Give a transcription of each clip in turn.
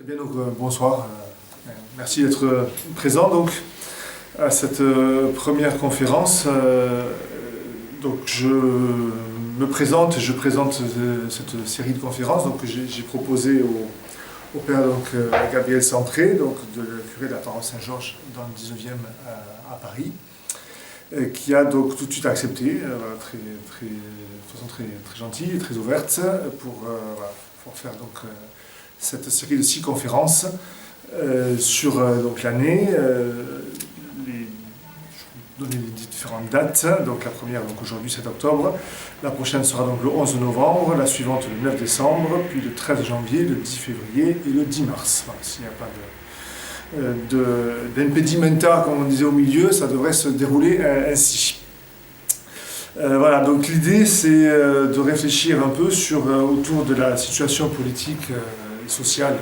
Très bien, donc bonsoir. Merci d'être présent donc, à cette première conférence. Donc je me présente et je présente cette série de conférences donc, que j'ai proposée au père Gabriel Centré, donc, de curé de la paroisse Saint-Georges dans le 19e à Paris, qui a donc tout de suite accepté, de façon très gentille et très ouverte, pour faire donc, cette série de 6 conférences sur l'année. Je vais vous donner les différentes dates. Donc la première aujourd'hui 7 octobre, la prochaine sera donc le 11 novembre, la suivante le 9 décembre, puis le 13 janvier, le 10 février et le 10 mars. Voilà, s'il n'y a pas d'impedimenta, comme on disait au milieu, ça devrait se dérouler ainsi. Voilà, donc l'idée c'est de réfléchir un peu autour de la situation politique et sociale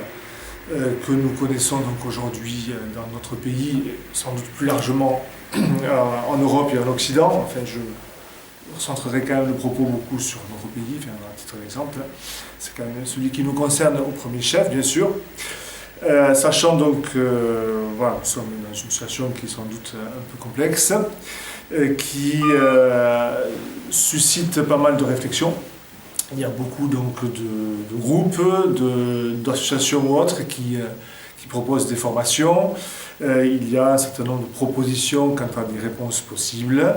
que nous connaissons donc aujourd'hui dans notre pays, et sans doute plus largement en Europe et en Occident. Enfin, je recentrerai quand même le propos beaucoup sur notre pays, enfin, à titre d'exemple. C'est quand même celui qui nous concerne au premier chef, bien sûr. Sachant donc que nous sommes dans une situation qui est sans doute un peu complexe, qui suscite pas mal de réflexions. Il y a beaucoup donc, de groupes, d'associations ou autres qui proposent des formations. Il y a un certain nombre de propositions quant à des réponses possibles.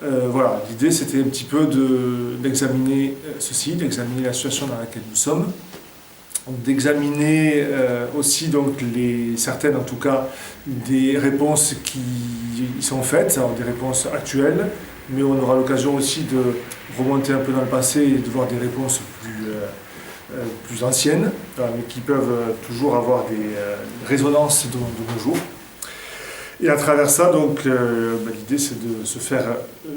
Voilà, l'idée c'était un petit peu d'examiner ceci, d'examiner la situation dans laquelle nous sommes, d'examiner aussi donc certaines en tout cas des réponses qui y sont faites, alors des réponses actuelles, mais on aura l'occasion aussi de remonter un peu dans le passé et de voir des réponses plus anciennes, mais qui peuvent toujours avoir des résonances de nos jours. Et à travers ça, donc, l'idée c'est de se faire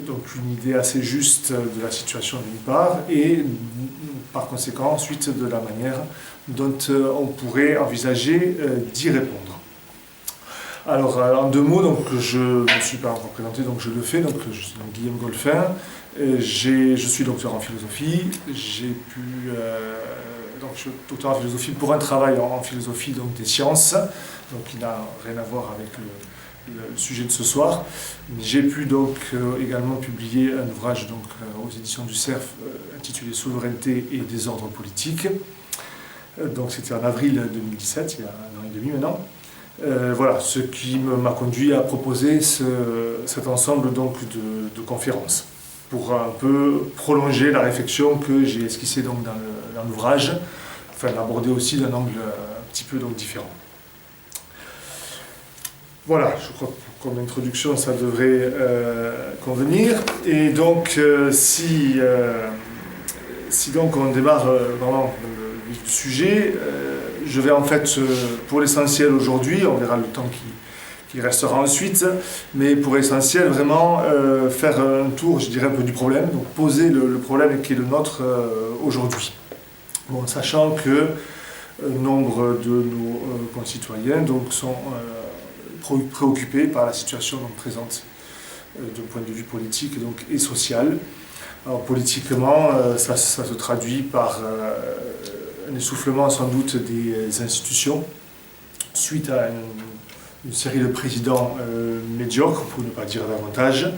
donc, une idée assez juste de la situation d'une part, et par conséquent ensuite de la manière dont on pourrait envisager d'y répondre. Alors, en 2 mots, donc, je ne me suis pas encore présenté, donc je le fais. Donc, je suis donc Guillaume Golphin, je suis docteur en philosophie. Je suis docteur en philosophie pour un travail en philosophie donc, des sciences, donc qui n'a rien à voir avec le sujet de ce soir. J'ai pu donc également publier un ouvrage donc, aux éditions du Cerf intitulé Souveraineté et désordre politique. Donc c'était en avril 2017, il y a 1 an et demi maintenant. Voilà, ce qui m'a conduit à proposer cet ensemble donc, de conférences pour un peu prolonger la réflexion que j'ai esquissée donc, dans l'ouvrage, enfin l'aborder aussi d'un angle un petit peu donc, différent. Voilà, je crois que comme introduction ça devrait convenir. Et donc si donc on démarre vraiment le vif du sujet, je vais en fait, pour l'essentiel aujourd'hui, on verra le temps qui restera ensuite, mais pour l'essentiel vraiment faire un tour, je dirais un peu du problème, donc poser le problème qui est le nôtre aujourd'hui. Bon, sachant que nombre de nos concitoyens donc, sont préoccupés par la situation donc, présente d'un point de vue politique donc, et social. Alors politiquement, ça se traduit par un essoufflement sans doute des institutions suite à une série de présidents médiocres, pour ne pas dire davantage,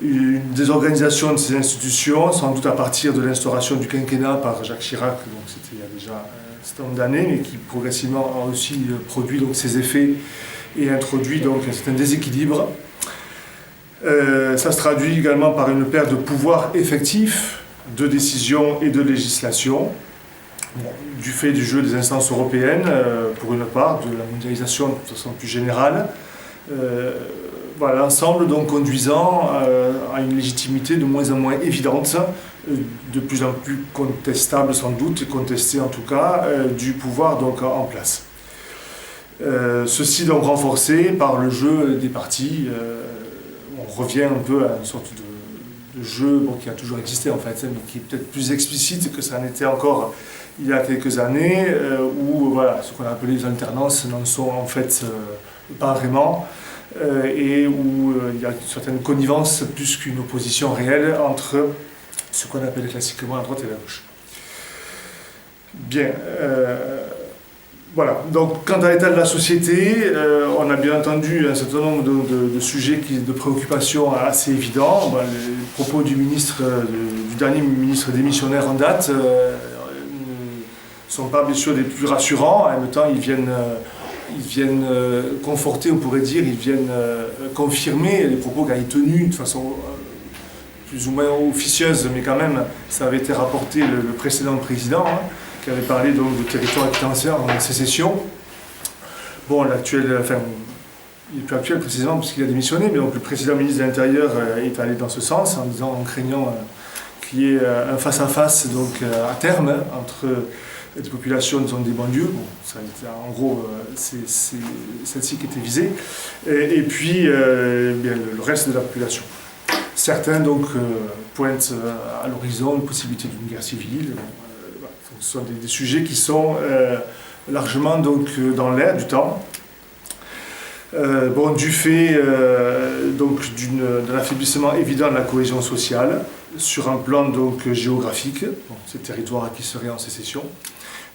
une désorganisation de ces institutions, sans doute à partir de l'instauration du quinquennat par Jacques Chirac, donc c'était il y a déjà un certain nombre d'années, mais qui progressivement a aussi produit donc, ses effets et introduit donc, un certain déséquilibre. Ça se traduit également par une perte de pouvoir effectif de décision et de législation, du fait du jeu des instances européennes, pour une part, de la mondialisation de façon plus générale, l'ensemble donc conduisant à une légitimité de moins en moins évidente, de plus en plus contestable sans doute, et contestée en tout cas, du pouvoir donc en place. Ceci donc renforcé par le jeu des partis. On revient un peu à une sorte de jeu qui a toujours existé en fait, mais qui est peut-être plus explicite que ça n'était encore il y a quelques années, où ce qu'on a appelé les alternances n'en sont en fait pas vraiment, et où il y a une certaine connivence plus qu'une opposition réelle entre ce qu'on appelle classiquement la droite et la gauche. Bien. Voilà, donc quant à l'état de la société, on a bien entendu un certain nombre de sujets, de préoccupations assez évidents. Les propos du dernier ministre démissionnaire en date ne sont pas bien sûr des plus rassurants. En même temps, ils viennent conforter, on pourrait dire, ils viennent confirmer les propos qu'il a tenus de façon plus ou moins officieuse, mais quand même, ça avait été rapporté le précédent président, hein, qui avait parlé donc de territoire qui était en sécession. Bon, l'actuel, enfin, il est plus actuel précisément puisqu'il a démissionné, mais donc le précédent ministre de l'Intérieur est allé dans ce sens en craignant qu'il y ait un face-à-face donc à terme entre les populations disons, des banlieues. Bon, ça, en gros, c'est celle-ci qui était visée, et puis bien, le reste de la population. Certains donc pointent à l'horizon une possibilité d'une guerre civile. Ce sont des sujets qui sont largement donc, dans l'air du temps. Bon, du fait donc, d'un affaiblissement évident de la cohésion sociale sur un plan donc, géographique, bon, ces territoires qui seraient en sécession,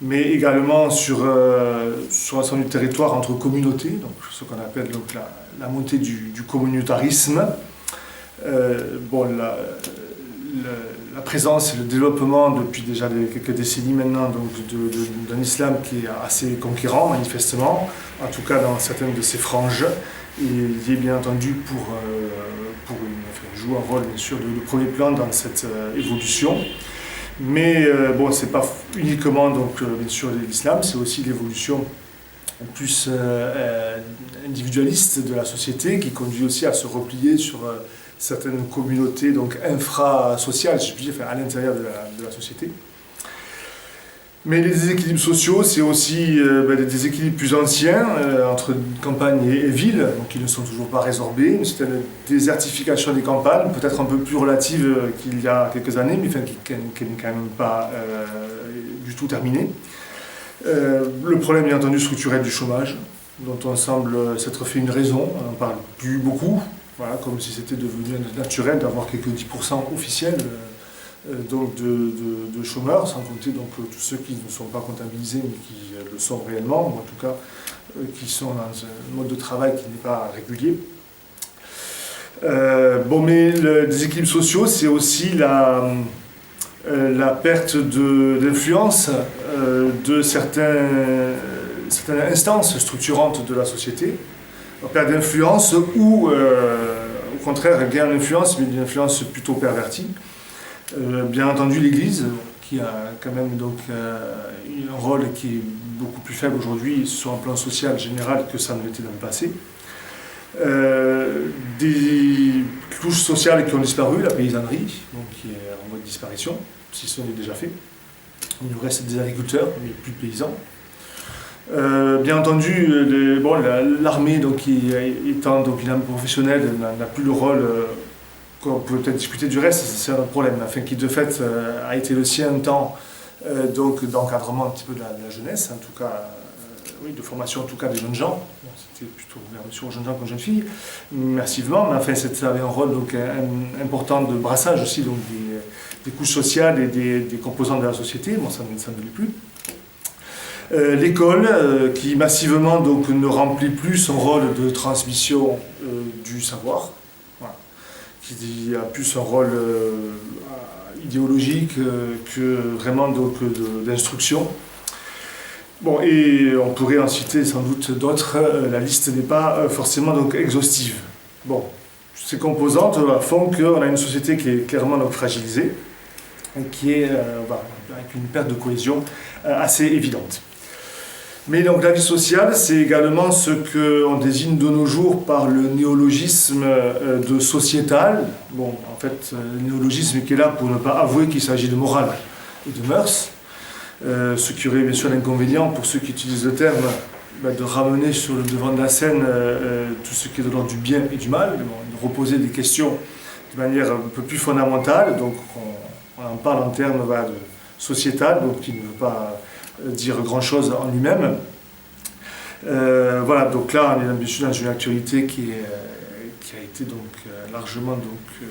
mais également sur un certain du territoire entre communautés, donc ce qu'on appelle donc, la montée du communautarisme. Bon, la présence et le développement depuis déjà quelques décennies maintenant d'un islam qui est assez conquérant manifestement, en tout cas dans certaines de ses franges, et il est bien entendu joue un rôle bien sûr de premier plan dans cette évolution. Mais bon, c'est pas uniquement donc bien sûr l'islam, c'est aussi l'évolution plus individualiste de la société qui conduit aussi à se replier sur certaines communautés donc infra-sociales, je puis dire, enfin, à l'intérieur de la société. Mais les déséquilibres sociaux, c'est aussi des déséquilibres plus anciens entre campagne et ville, donc qui ne sont toujours pas résorbés. Une certaine désertification des campagnes, peut-être un peu plus relative qu'il y a quelques années, mais enfin, qui n'est quand même pas du tout terminée. Le problème, bien entendu, structurel du chômage, dont on semble s'être fait une raison, on n'en parle plus beaucoup. Voilà, comme si c'était devenu naturel d'avoir quelques 10% officiels donc de chômeurs, sans compter donc, tous ceux qui ne sont pas comptabilisés mais qui le sont réellement, ou en tout cas qui sont dans un mode de travail qui n'est pas régulier. Bon, mais les déséquilibres sociaux, c'est aussi la perte d'influence de certaines instances structurantes de la société. Perte d'influence ou au contraire gain d'influence, mais d'une influence plutôt pervertie. Bien entendu l'Église, qui a quand même donc, un rôle qui est beaucoup plus faible aujourd'hui sur un plan social général que ça ne l'était dans le passé. Des couches sociales qui ont disparu, la paysannerie, donc, qui est en voie de disparition, si ce n'est déjà fait. Il nous reste des agriculteurs, mais plus de paysans. Bien entendu, l'armée, étant donc une arme professionnelle, n'a plus le rôle qu'on peut peut-être discuter du reste, c'est un autre problème, enfin, qui de fait a été le sien un temps d'encadrement un petit peu de la jeunesse, en tout cas, oui, de formation en tout cas des jeunes gens. Bon, c'était plutôt ouvert aux jeunes gens qu'aux jeunes filles, massivement, mais enfin, ça avait un rôle donc, important de brassage aussi donc, des couches sociales et des composantes de la société. Bon, ça ne l'est plus. L'école qui massivement donc, ne remplit plus son rôle de transmission du savoir, voilà, qui a plus un rôle idéologique que vraiment d'instruction. Bon, et on pourrait en citer sans doute d'autres, la liste n'est pas forcément donc, exhaustive. Bon, ces composantes font qu'on a une société qui est clairement donc, fragilisée et qui est avec une perte de cohésion assez évidente. Mais donc la vie sociale, c'est également ce qu'on désigne de nos jours par le néologisme de sociétal. Bon, en fait, le néologisme qui est là pour ne pas avouer qu'il s'agit de morale et de mœurs. Ce qui aurait bien sûr l'inconvénient pour ceux qui utilisent le terme de ramener sur le devant de la scène tout ce qui est de l'ordre du bien et du mal, de reposer des questions de manière un peu plus fondamentale. Donc on en parle en termes de sociétal, donc qui ne veut pas dire grand-chose en lui-même. Voilà, donc là, on est bien sûr dans une actualité qui a été donc, largement donc,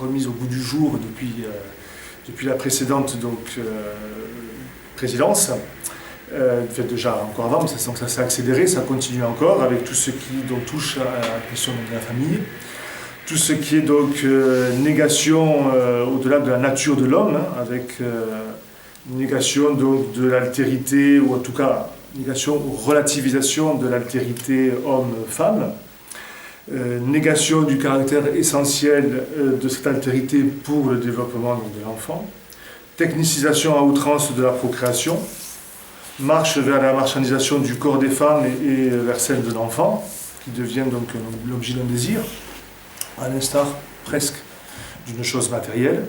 remise au goût du jour depuis la précédente donc, présidence. fait déjà encore avant, mais ça s'est accéléré, ça continue encore avec tout ce qui donc, touche à la question de la famille, tout ce qui est donc négation au-delà de la nature de l'homme, hein, avec une négation donc, de l'altérité, ou en tout cas négation ou relativisation de l'altérité homme-femme, négation du caractère essentiel de cette altérité pour le développement donc, de l'enfant, technicisation à outrance de la procréation, marche vers la marchandisation du corps des femmes et vers celle de l'enfant, qui devient donc l'objet d'un désir, à l'instar presque d'une chose matérielle.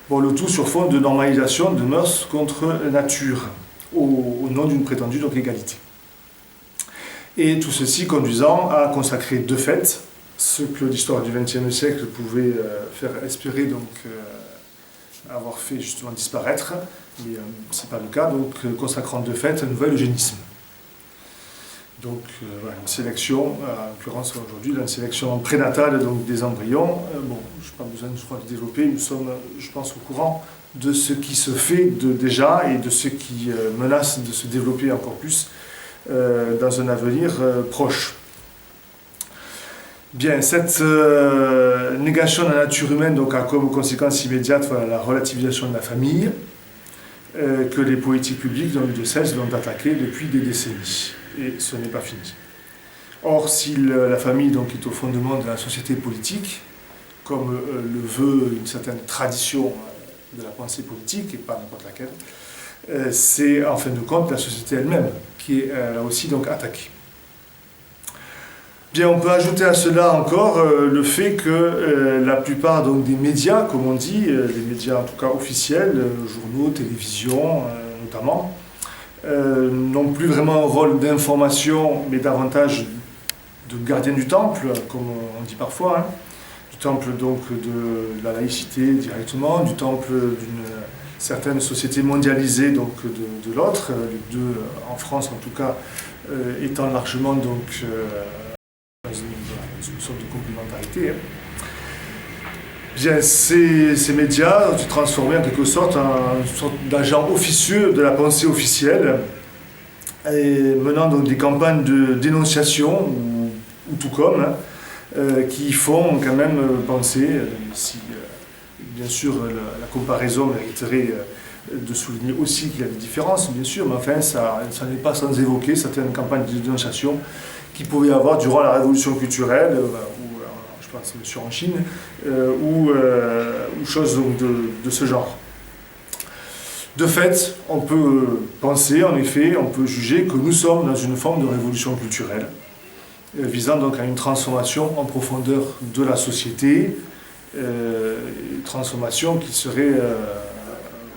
Bon, le tout sur fond de normalisation de mœurs contre nature, au nom d'une prétendue donc, égalité. Et tout ceci conduisant à consacrer de fait ce que l'histoire du XXe siècle pouvait faire espérer donc, avoir fait justement disparaître, mais ce n'est pas le cas, donc consacrant de fait un nouvel eugénisme. Donc voilà, une sélection, en l'occurrence aujourd'hui, une sélection prénatale donc, des embryons. Bon, je n'ai pas besoin, je crois, de développer, nous sommes, je pense, au courant de ce qui se fait déjà et de ce qui menace de se développer encore plus dans un avenir proche. Bien, cette négation de la nature humaine donc, a comme conséquence immédiate voilà, la relativisation de la famille que les politiques publiques n'ont eu de cesse d'attaquer depuis des décennies. Et ce n'est pas fini. Or, si la famille donc, est au fondement de la société politique, comme le veut une certaine tradition de la pensée politique, et pas n'importe laquelle, c'est en fin de compte la société elle-même qui est là aussi donc, attaquée. Bien, on peut ajouter à cela encore le fait que la plupart donc, des médias, comme on dit, les médias en tout cas officiels, journaux, télévision notamment, n'ont plus vraiment un rôle d'information, mais davantage de gardien du temple, comme on dit parfois, hein, du temple donc de la laïcité directement, du temple d'une certaine société mondialisée donc de l'autre, les deux en France en tout cas étant largement donc dans une sorte de complémentarité. Bien, ces médias se transformés en quelque sorte en une sorte d'agent officieux de la pensée officielle, et menant donc des campagnes de dénonciation, ou tout comme, hein, qui font quand même penser, si bien sûr la comparaison mériterait de souligner aussi qu'il y a des différences, bien sûr, mais enfin ça n'est pas sans évoquer certaines campagnes de dénonciation qu'il pouvait y avoir durant la révolution culturelle, je pense bien sûr en Chine, ou choses de ce genre. De fait, on peut penser, en effet, on peut juger que nous sommes dans une forme de révolution culturelle, visant donc à une transformation en profondeur de la société, une transformation qui serait,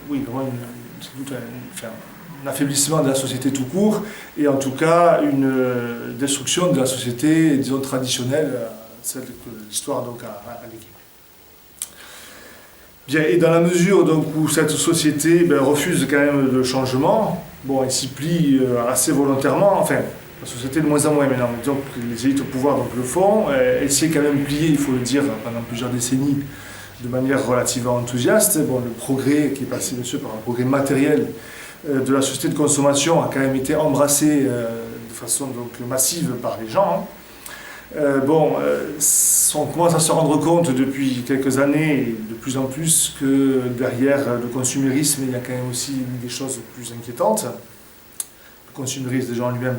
oui, vraiment sans doute un affaiblissement de la société tout court, et en tout cas une destruction de la société, disons, traditionnelle, celle que l'histoire donc a léguée. Bien, et dans la mesure donc, où cette société refuse quand même le changement, bon, elle s'y plie assez volontairement, enfin, la société de moins en moins maintenant, donc les élites au pouvoir donc, le font, elle s'y est quand même pliée, il faut le dire, pendant plusieurs décennies, de manière relativement enthousiaste. Bon, le progrès qui est passé bien sûr par un progrès matériel de la société de consommation a quand même été embrassé de façon donc, massive par les gens. On commence à se rendre compte depuis quelques années, de plus en plus, que derrière le consumérisme, il y a quand même aussi des choses plus inquiétantes. Le consumérisme déjà en lui-même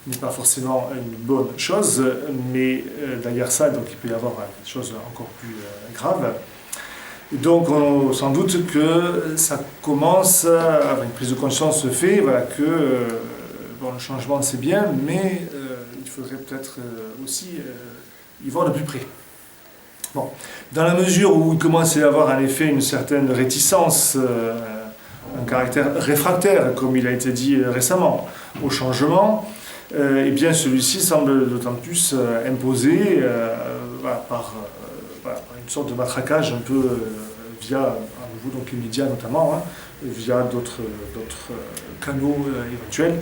n'est pas forcément une bonne chose, mais derrière ça, donc, il peut y avoir des choses encore plus graves. Et donc, sans doute que ça commence, une prise de conscience se fait, voilà, que le changement c'est bien, mais il faudrait peut-être aussi y voir de plus près. Bon. Dans la mesure où il commence à y avoir en effet une certaine réticence, un caractère réfractaire, comme il a été dit récemment, au changement, eh bien celui-ci semble d'autant plus imposé par une sorte de matraquage un peu via, à nouveau, donc les médias notamment, hein, via d'autres canaux éventuels,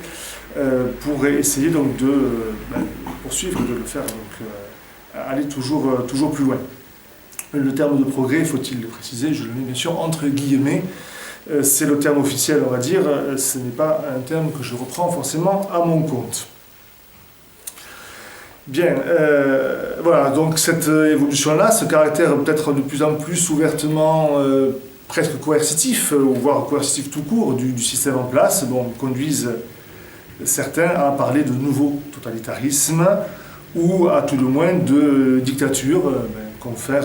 pour essayer donc de poursuivre, de le faire donc, aller toujours plus loin. Le terme de progrès, faut-il le préciser, je le mets bien sûr entre guillemets, c'est le terme officiel, on va dire, ce n'est pas un terme que je reprends forcément à mon compte. Bien, voilà, donc cette évolution-là, ce caractère peut-être de plus en plus ouvertement presque coercitif, ou voire coercitif tout court du système en place, conduisent certains à parler de nouveau totalitarisme, ou à tout le moins de dictature, confère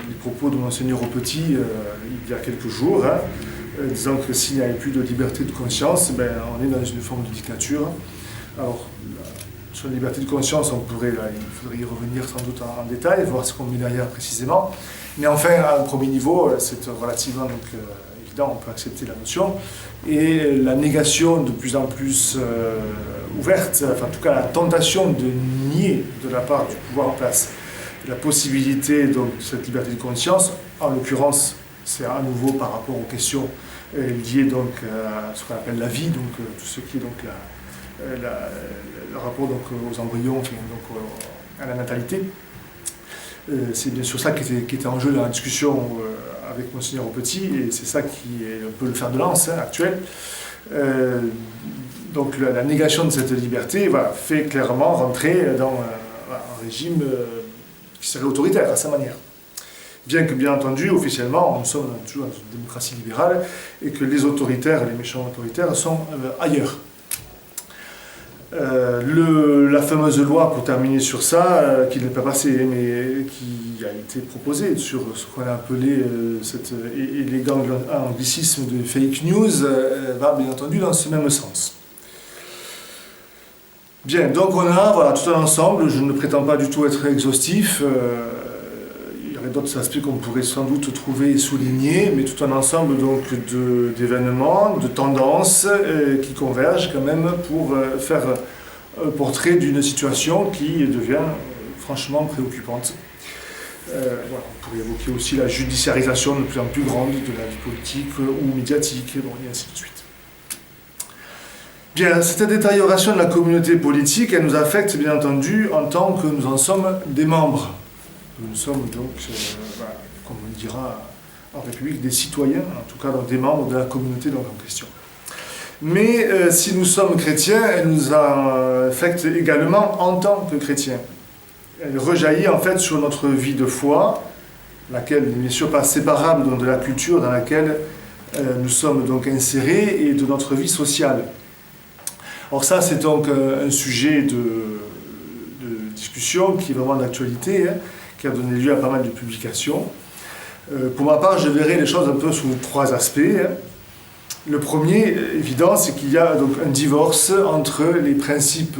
les propos de Monseigneur Aupetit il y a quelques jours, disant que s'il n'y avait plus de liberté de conscience, on est dans une forme de dictature. Alors, sur la liberté de conscience, il faudrait y revenir sans doute en détail, voir ce qu'on met derrière précisément. Mais enfin, à un premier niveau, c'est relativement évident, on peut accepter la notion. Et la négation de plus en plus ouverte, enfin en tout cas la tentation de nier de la part du pouvoir en place la possibilité donc, de cette liberté de conscience, en l'occurrence, c'est à nouveau par rapport aux questions liées donc, à ce qu'on appelle la vie, donc tout ce qui est donc le rapport donc, aux embryons, donc, à la natalité. C'est bien sûr ça qui était en jeu dans la discussion avec Monseigneur Aupetit, et c'est ça qui est un peu le fer de lance actuel. Donc la négation de cette liberté fait clairement rentrer dans un régime qui serait autoritaire à sa manière. Bien que, bien entendu, officiellement, nous sommes toujours dans une démocratie libérale et que les autoritaires, les méchants autoritaires, sont ailleurs. La fameuse loi, pour terminer sur ça, qui n'est pas passée, mais qui a été proposée sur ce qu'on a appelé cet élégant anglicisme de fake news, va bien entendu dans ce même sens. Bien, donc on a tout un ensemble, je ne prétends pas du tout être exhaustif, il y aurait d'autres aspects qu'on pourrait sans doute trouver et souligner, mais tout un ensemble donc d'événements, de tendances qui convergent quand même pour faire un portrait d'une situation qui devient franchement préoccupante. On pourrait évoquer aussi la judiciarisation de plus en plus grande de la vie politique ou médiatique, et ainsi de suite. Bien, cette détérioration de la communauté politique, elle nous affecte bien entendu en tant que nous en sommes des membres. Nous sommes donc, comme on dira en République, des citoyens, en tout cas donc des membres de la communauté donc, en question. Mais si nous sommes chrétiens, elle nous affecte également en tant que chrétiens. Elle rejaillit en fait sur notre vie de foi, laquelle n'est bien sûr pas séparable donc, de la culture dans laquelle nous sommes donc insérés et de notre vie sociale. Alors ça, c'est donc un sujet de discussion qui est vraiment d'actualité, qui a donné lieu à pas mal de publications. Pour ma part, je verrai les choses un peu sous trois aspects. Le premier, évident, c'est qu'il y a donc un divorce entre les principes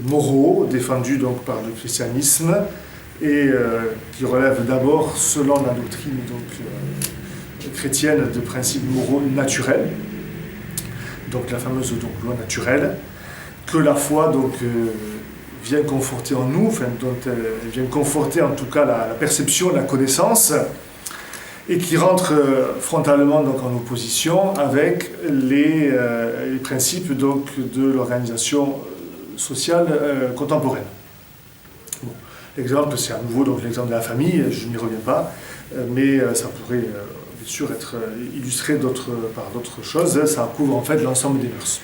moraux défendus donc, par le christianisme et qui relèvent d'abord, selon la doctrine donc, chrétienne, de principes moraux naturels. Donc la fameuse donc, loi naturelle, que la foi donc, vient conforter en nous, dont elle vient conforter en tout cas la perception, la connaissance, et qui rentre frontalement donc, en opposition avec les principes donc, de l'organisation sociale contemporaine. Bon. L'exemple, c'est à nouveau donc, l'exemple de la famille, je n'y reviens pas, mais ça pourrait bien sûr être illustré par d'autres choses, ça couvre en fait l'ensemble des mœurs.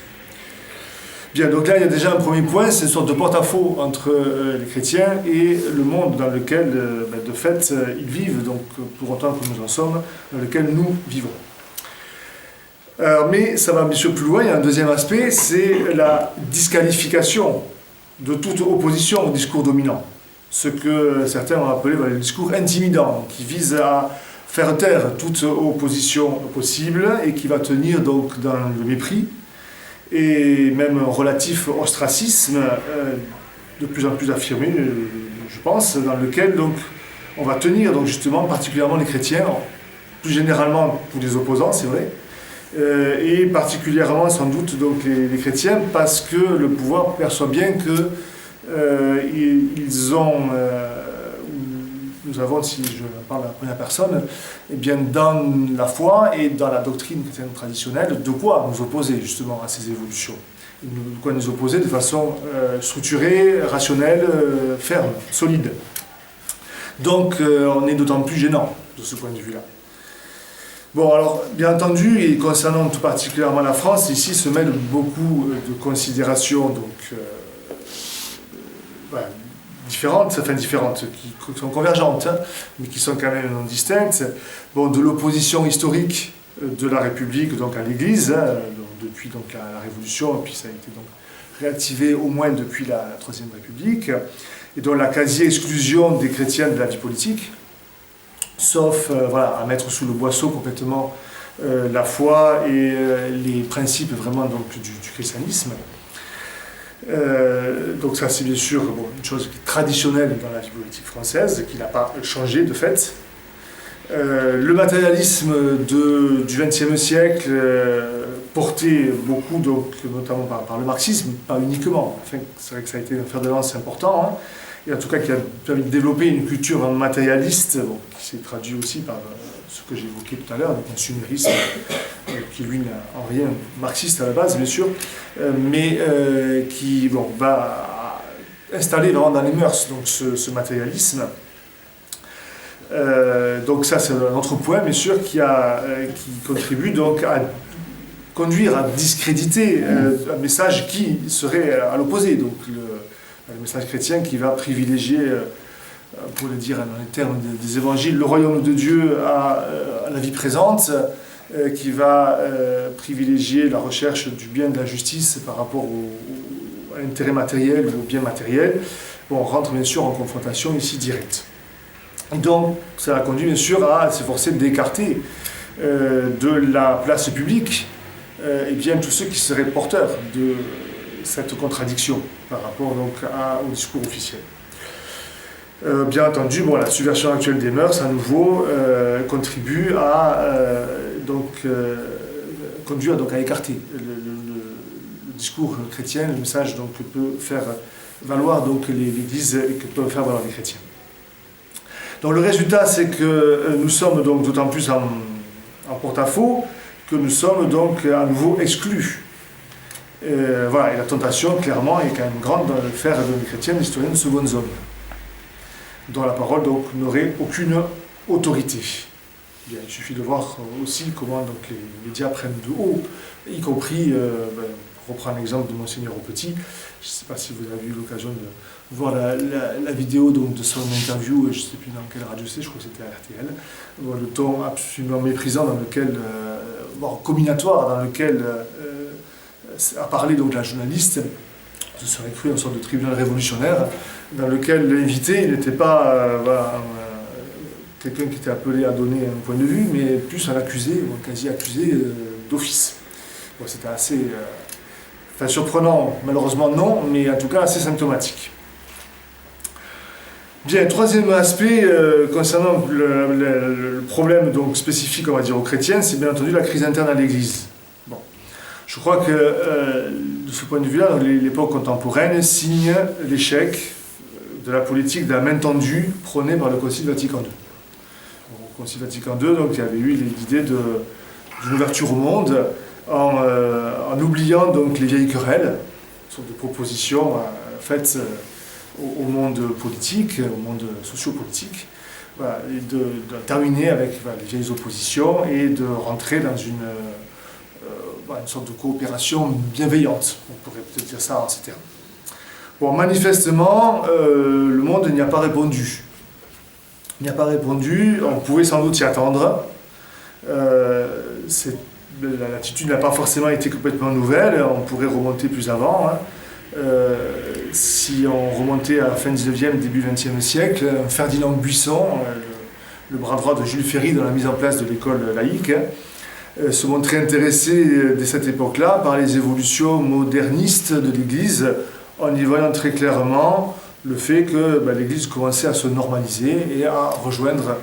Bien, donc là il y a déjà un premier point, c'est une sorte de porte-à-faux entre les chrétiens et le monde dans lequel, de fait, ils vivent, donc pour autant que nous en sommes, dans lequel nous vivons. Mais ça va bien sûr plus loin, il y a un deuxième aspect, c'est la disqualification de toute opposition au discours dominant. Ce que certains ont appelé le discours intimidant, qui vise à faire taire toute opposition possible et qui va tenir donc dans le mépris et même un relatif ostracisme de plus en plus affirmé, je pense, dans lequel donc, on va tenir donc, justement particulièrement les chrétiens, plus généralement pour les opposants, c'est vrai, et particulièrement sans doute donc, les chrétiens parce que le pouvoir perçoit bien que ils ont... nous avons, si je parle à la première personne, eh bien dans la foi et dans la doctrine chrétienne traditionnelle, de quoi nous opposer justement à ces évolutions. De quoi nous opposer de façon structurée, rationnelle, ferme, solide. Donc on est d'autant plus gênant de ce point de vue-là. Bon, alors, bien entendu, et concernant tout particulièrement la France, ici se mêlent beaucoup de considérations, donc, voilà, différentes, qui sont convergentes, hein, mais qui sont quand même non distinctes. Bon, de l'opposition historique de la République donc à l'Église, hein, donc, depuis donc, la Révolution, et puis ça a été donc réactivé au moins depuis la Troisième République, et donc la quasi-exclusion des chrétiens de la vie politique, sauf voilà, à mettre sous le boisseau complètement la foi et les principes vraiment donc, du christianisme. Donc ça c'est bien sûr bon, une chose qui est traditionnelle dans la vie politique française, qui n'a pas changé de fait. Le matérialisme du XXe siècle porté beaucoup, donc, notamment par le marxisme, pas uniquement. Enfin, c'est vrai que ça a été un fer de lance important, hein, et en tout cas qui a permis de développer une culture matérialiste, bon, qui s'est traduit aussi par ce que j'évoquais tout à l'heure, le consumérisme, qui lui n'a en rien marxiste à la base, bien sûr, mais qui bon, va installer vraiment dans les mœurs donc, ce matérialisme. Donc ça c'est un autre point bien sûr qui contribue donc à conduire à discréditer un message qui serait à l'opposé, donc le message chrétien qui va privilégier, pour le dire dans les termes des évangiles, le royaume de Dieu à la vie présente, qui va privilégier la recherche du bien et de la justice par rapport à l'intérêt matériel ou au bien matériel. Bon, on rentre bien sûr en confrontation ici directe. Et donc, ça a conduit bien sûr à s'efforcer d'écarter de la place publique et bien tous ceux qui seraient porteurs de cette contradiction par rapport donc, au discours officiel. Bien entendu, bon, la subversion actuelle des mœurs, à nouveau, contribue à conduire donc, à écarter le discours chrétien, le message donc, que peut faire valoir donc, l'Église et que peuvent faire valoir les chrétiens. Donc le résultat, c'est que nous sommes donc d'autant plus en porte-à-faux que nous sommes donc à nouveau exclus. Voilà, et la tentation, clairement, est quand même grande de faire de les chrétiens l'historien de seconde zone, dont la parole donc n'aurait aucune autorité. Bien, il suffit de voir aussi comment donc, les médias prennent de haut, y compris, pour reprendre l'exemple de Monseigneur Aupetit, je ne sais pas si vous avez eu l'occasion de voir la vidéo donc, de son interview, je ne sais plus dans quelle radio c'est, je crois que c'était à RTL, le ton absolument méprisant dans lequel, voire comminatoire, dans lequel a parlé donc, la journaliste. Ce serait cru une sorte de tribunal révolutionnaire, dans lequel l'invité n'était pas quelqu'un qui était appelé à donner un point de vue, mais plus un accusé, ou un quasi-accusé d'office. Bon, c'était assez surprenant, malheureusement non, mais en tout cas assez symptomatique. Bien, troisième aspect concernant le problème donc, spécifique on va dire, aux chrétiens, c'est bien entendu la crise interne à l'Église. Bon. Je crois que de ce point de vue-là, l'époque contemporaine signe l'échec de la politique de la main tendue prônée par le Concile Vatican II. Au Concile Vatican II, donc, il y avait eu l'idée d'une ouverture au monde en oubliant donc, les vieilles querelles, une sorte de proposition faite au monde politique, au monde sociopolitique, voilà, et de terminer avec les vieilles oppositions et de rentrer dans une sorte de coopération bienveillante, on pourrait peut-être dire ça en ces termes. Bon, manifestement, le monde n'y a pas répondu. Il n'y a pas répondu, on pouvait sans doute s'y attendre. L'attitude n'a pas forcément été complètement nouvelle, on pourrait remonter plus avant. Hein. Si on remontait à la fin 19e, début 20e siècle, Ferdinand Buisson, le bras droit de Jules Ferry dans la mise en place de l'école laïque, se montrait intéressé dès cette époque-là par les évolutions modernistes de l'Église, en y voyant très clairement le fait que l'Église commençait à se normaliser et à rejoindre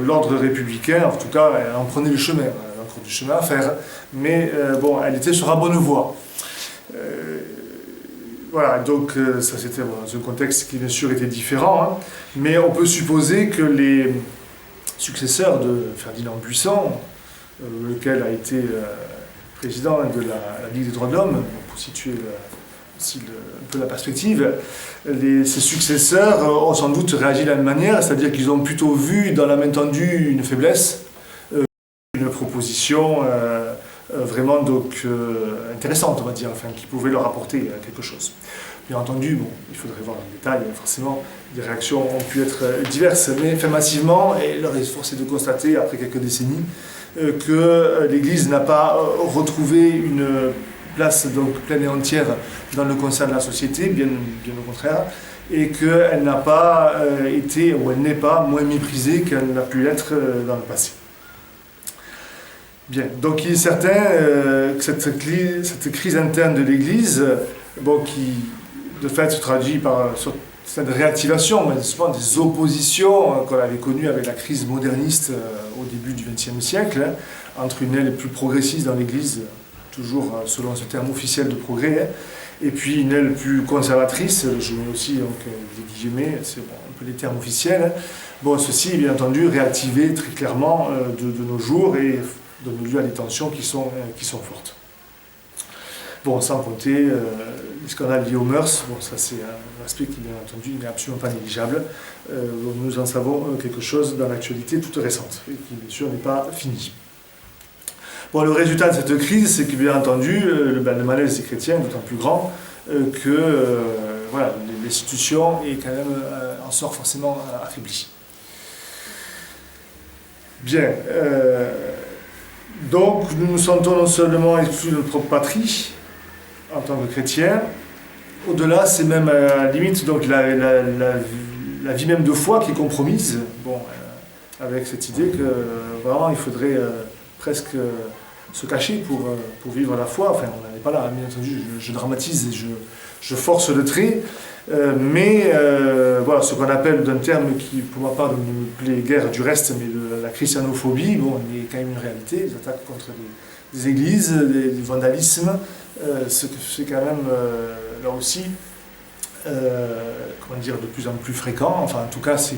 l'ordre républicain, en tout cas elle en prenait le chemin, elle avait encore du chemin à faire, mais bon, elle était sur la bonne voie. Voilà, donc ça c'était dans un contexte qui bien sûr était différent, hein, mais on peut supposer que les successeurs de Ferdinand Buisson, lequel a été président de la Ligue des droits de l'homme, pour situer un peu la perspective, ses successeurs ont sans doute réagi de la même manière, c'est-à-dire qu'ils ont plutôt vu dans la main tendue une faiblesse, une une proposition vraiment donc, intéressante, on va dire, enfin, qui pouvait leur apporter quelque chose. Bien entendu, bon, il faudrait voir en détail, forcément, les réactions ont pu être diverses, mais enfin, massivement, et leur est forcé de constater, après quelques décennies, que l'Église n'a pas retrouvé une place donc, pleine et entière dans le concert de la société, bien au contraire, et qu'elle n'a pas été, ou elle n'est pas moins méprisée qu'elle n'a pu l'être dans le passé. Bien, donc il est certain que cette crise interne de l'Église, bon, qui de fait se traduit par cette réactivation, mais souvent des oppositions qu'on avait connues avec la crise moderniste au début du XXe siècle, entre une aile plus progressiste dans l'Église, toujours selon ce terme officiel de progrès, et puis une aile plus conservatrice, je mets aussi donc, des guillemets, c'est bon, un peu les termes officiels. Bon, ceci est bien entendu réactivé très clairement de nos jours et donne lieu à des tensions qui sont fortes. Bon, sans compter les scandales liés aux mœurs, bon, ça c'est un aspect qui, bien entendu, n'est absolument pas négligeable. Nous en savons quelque chose dans l'actualité toute récente, et qui, bien sûr, n'est pas fini. Bon, le résultat de cette crise, c'est que, bien entendu, le malaise des chrétiens est d'autant plus grand que voilà, l'institution est quand même, en sort forcément affaiblie. Bien. Donc, nous nous sentons non seulement exclus de notre propre patrie, en tant que chrétiens, au-delà, c'est même à la limite donc, la vie même de foi qui est compromise, bon, avec cette idée que vraiment il faudrait presque se cacher pour vivre la foi. Enfin, on n'en est pas là, bien entendu, je dramatise et je force le trait, mais voilà, ce qu'on appelle d'un terme qui, pour ma part, ne me plaît guère du reste, mais de la christianophobie, bon, il y a quand même une réalité, des attaques contre des églises, du vandalisme, c'est quand même, là aussi, comment dire, de plus en plus fréquent, enfin en tout cas c'est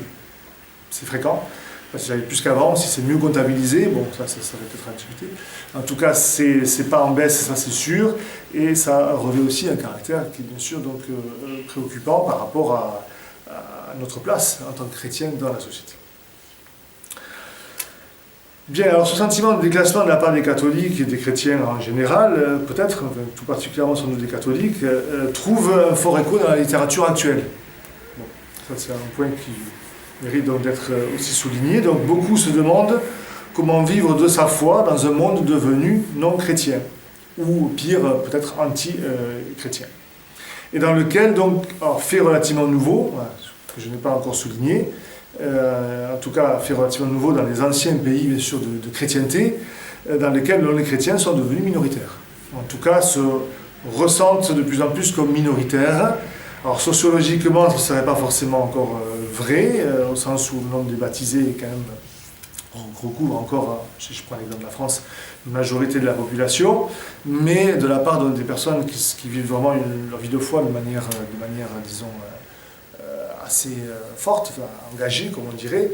fréquent, parce que plus qu'avant, si c'est mieux comptabilisé, bon ça va peut-être à discuter, en tout cas c'est pas en baisse, ça c'est sûr, et ça revêt aussi un caractère qui est bien sûr donc, préoccupant par rapport à notre place en tant que chrétien dans la société. Bien, alors ce sentiment de déclassement de la part des catholiques et des chrétiens en général, peut-être, tout particulièrement sans doute des catholiques, trouve un fort écho dans la littérature actuelle. Bon, ça c'est un point qui mérite donc d'être aussi souligné. Donc beaucoup se demandent comment vivre de sa foi dans un monde devenu non chrétien, ou pire, peut-être anti-chrétien. Et dans lequel, donc, alors, fait relativement nouveau, que je n'ai pas encore souligné, en tout cas fait relativement nouveau dans les anciens pays bien sûr de chrétienté, dans lesquels les chrétiens sont devenus minoritaires. En tout cas se ressentent de plus en plus comme minoritaires. Alors sociologiquement ce ne serait pas forcément encore vrai, au sens où le nombre des baptisés est quand même recouvre encore, si je prends l'exemple de la France, une majorité de la population, mais de la part des personnes qui vivent vraiment leur vie de foi de manière disons, assez forte, enfin, engagée, comme on dirait,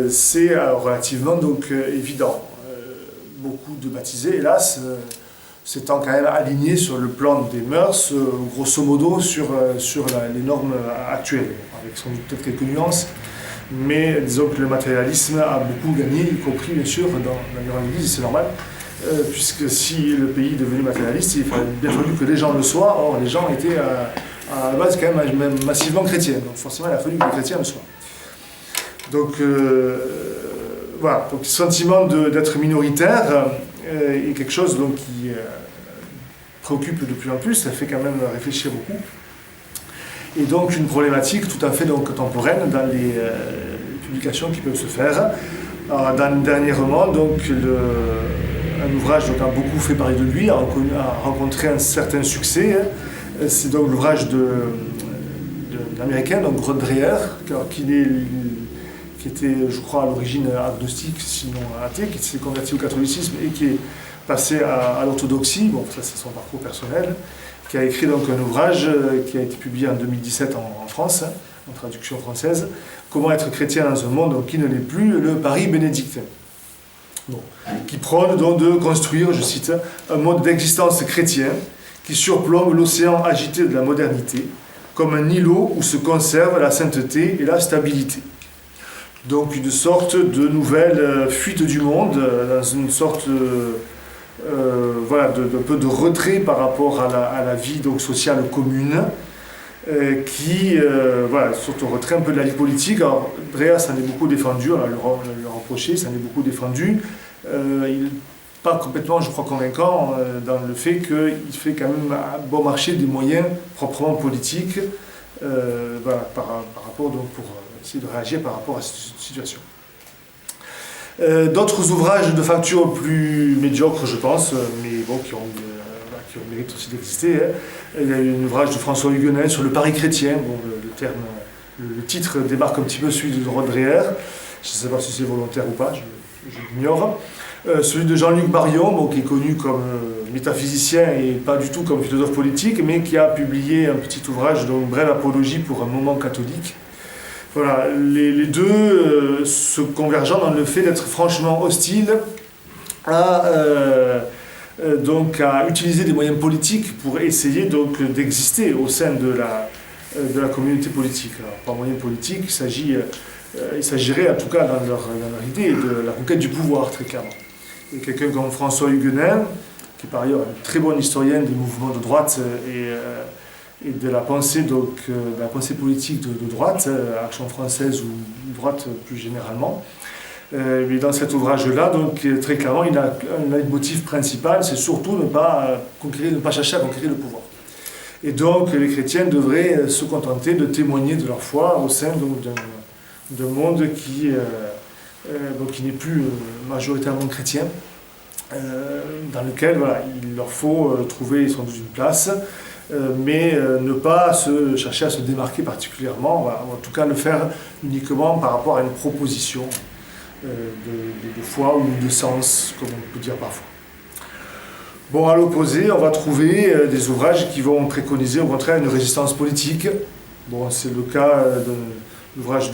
c'est relativement donc, évident. Beaucoup de baptisés, hélas, s'étant quand même alignés sur le plan des mœurs, grosso modo sur les normes actuelles, avec sans doute peut-être quelques nuances, mais disons que le matérialisme a beaucoup gagné, y compris bien sûr dans l'Église, c'est normal, puisque si le pays est devenu matérialiste, il aurait bien fallu que les gens le soient, or les gens étaient à la base quand même massivement chrétiens, donc forcément il a fallu que les chrétiens le soient. Donc voilà, donc le sentiment d'être minoritaire est quelque chose donc, qui préoccupe de plus en plus, ça fait quand même réfléchir beaucoup. Et donc une problématique tout à fait donc, contemporaine dans les publications qui peuvent se faire. Alors, dernièrement, donc, un ouvrage donc, a beaucoup fait parler de lui, a rencontré un certain succès. C'est donc l'ouvrage de l'américain, donc Rod Dreher, qui était, je crois, à l'origine agnostique, sinon athée, qui s'est converti au catholicisme et qui est passé à l'orthodoxie. Bon, ça c'est son parcours personnel, qui a écrit donc un ouvrage qui a été publié en 2017 en France, en traduction française, Comment être chrétien dans un monde donc, qui ne l'est plus, le Paris bénédictin. Bon, qui prône donc de construire, je cite, un mode d'existence chrétien qui surplombe l'océan agité de la modernité, comme un îlot où se conserve la sainteté et la stabilité. donc une sorte de nouvelle fuite du monde, dans une sorte voilà, d'un peu de retrait par rapport à la vie donc, sociale commune, qui, voilà, surtout retrait un peu de la vie politique. Alors, Dreyas s'en est beaucoup défendu, on le reproché, s'en est beaucoup défendu. Il n'est pas complètement, je crois, convaincant dans le fait qu'il fait quand même un bon marché des moyens proprement politiques, voilà, par rapport, donc, pour essayer de réagir par rapport à cette situation. D'autres ouvrages de facture plus médiocres, je pense, mais bon, qui ont le mérite aussi d'exister. Hein. Il y a un ouvrage de François Huguenin sur le Paris chrétien. Bon, le titre démarque un petit peu celui de Dreher. Je ne sais pas si c'est volontaire ou pas, je l'ignore. Celui de Jean-Luc Marion, bon, qui est connu comme métaphysicien et pas du tout comme philosophe politique, mais qui a publié un petit ouvrage, donc Brève apologie pour un moment catholique. Voilà, les deux se convergeant dans le fait d'être franchement hostiles donc à utiliser des moyens politiques pour essayer donc d'exister au sein de la communauté politique. Alors, par moyens politiques, il s'agirait en tout cas dans leur idée de la conquête du pouvoir, très clairement. Et quelqu'un comme François Huguenin, qui est par ailleurs un très bon historien des mouvements de droite et de la pensée, donc, de la pensée politique de droite, Action française ou droite plus généralement. Mais dans cet ouvrage-là, donc, très clairement, il a un leitmotiv principal, c'est surtout ne pas chercher à conquérir le pouvoir. Et donc, les chrétiens devraient se contenter de témoigner de leur foi au sein d'un monde qui n'est plus majoritairement chrétien, dans lequel voilà, il leur faut trouver sans doute une place, mais ne pas chercher à se démarquer particulièrement, voilà, ou en tout cas le faire uniquement par rapport à une proposition de foi ou de sens, comme on peut dire parfois. Bon, à l'opposé, on va trouver des ouvrages qui vont préconiser au contraire une résistance politique. Bon, c'est le cas de l'ouvrage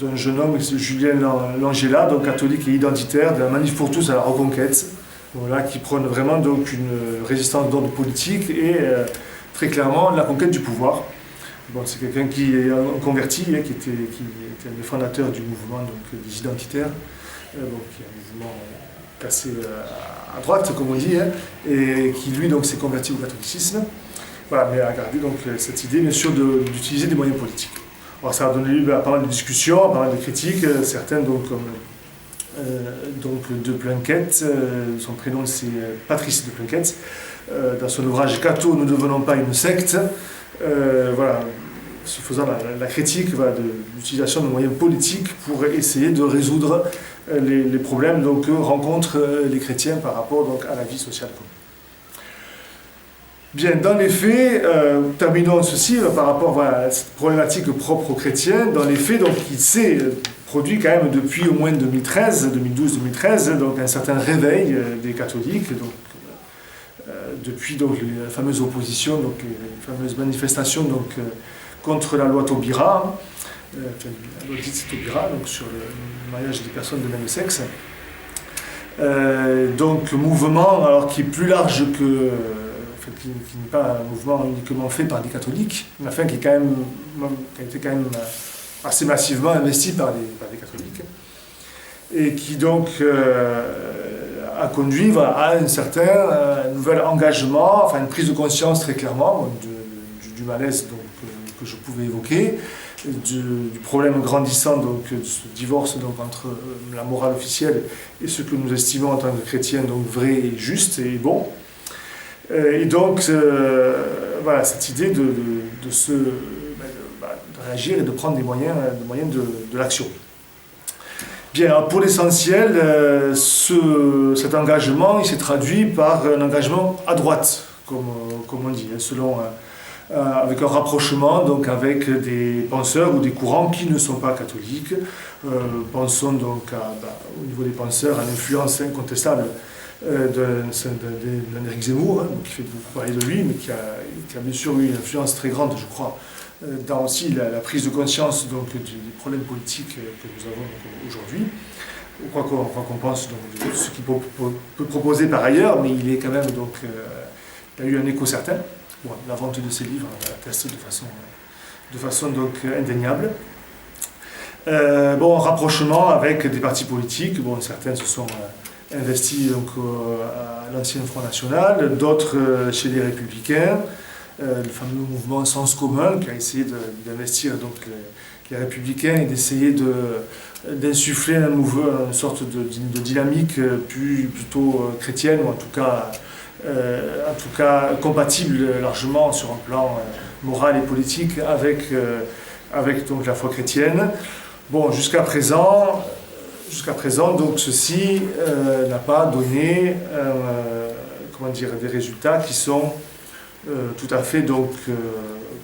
d'un jeune homme, Julien Langella, donc catholique et identitaire, de la Manif pour tous à la Reconquête, voilà, qui prône vraiment donc une résistance d'ordre politique et très clairement la conquête du pouvoir. Bon, c'est quelqu'un qui est converti, qui était un des fondateurs du mouvement donc, des identitaires, qui est un mouvement assez à droite, comme on dit, hein, et qui lui donc s'est converti au catholicisme. Voilà, mais a gardé donc cette idée, bien sûr, d'utiliser des moyens politiques. Alors, ça a donné lieu à pas mal de discussions, à pas mal de critiques, certaines donc comme de Plunkett, son prénom c'est Patrice de Plunkett, dans son ouvrage Cato, nous ne devenons pas une secte, voilà, se faisant la critique voilà, de l'utilisation de moyens politiques pour essayer de résoudre les problèmes donc, que rencontrent les chrétiens par rapport donc, à la vie sociale commune. Bien, dans les faits, terminons ceci par rapport voilà, à cette problématique propre aux chrétiens. Dans les faits, donc, il s'est produit quand même depuis au moins 2012-2013, donc un certain réveil des catholiques, donc, depuis donc, la fameuse opposition, donc, les fameuses manifestations donc, contre la loi Taubira, la loi dite Taubira, donc sur le mariage des personnes de même sexe. Donc mouvement alors, qui est plus large que... qui n'est pas un mouvement uniquement fait par des catholiques, mais enfin qui, qui a été quand même assez massivement investi par des catholiques, et qui donc a conduit voilà, à un certain nouvel engagement, enfin une prise de conscience très clairement du malaise donc, que je pouvais évoquer, du problème grandissant donc, de ce divorce donc, entre la morale officielle et ce que nous estimons en tant que chrétiens donc, vrai et juste et bon. Et donc, voilà, cette idée de réagir et de prendre des moyens de l'action. Bien, alors pour l'essentiel, cet engagement, il s'est traduit par un engagement à droite, comme on dit, avec un rapprochement donc, avec des penseurs ou des courants qui ne sont pas catholiques. Pensons donc au niveau des penseurs à l'influence incontestable d'un Éric Zemmour, hein, qui fait beaucoup parler de lui, mais qui a bien sûr eu une influence très grande, je crois, dans aussi la prise de conscience donc, des problèmes politiques que nous avons aujourd'hui. Quoi qu'on pense donc, de ce qu'il peut proposer par ailleurs, mais il est quand même donc, il a eu un écho certain. Bon, la vente de ses livres atteste de façon donc, indéniable. Bon, un rapprochement avec des partis politiques. Bon, certains se sont investis donc, à l'ancien Front National, d'autres chez les Républicains. Le fameux mouvement Sens commun qui a essayé d'investir donc, les Républicains et d'essayer d'insuffler une sorte de dynamique plutôt chrétienne, ou en tout cas compatible largement sur un plan moral et politique avec donc, la foi chrétienne. Bon, jusqu'à présent, donc, ceci n'a pas donné des résultats qui sont tout à fait donc,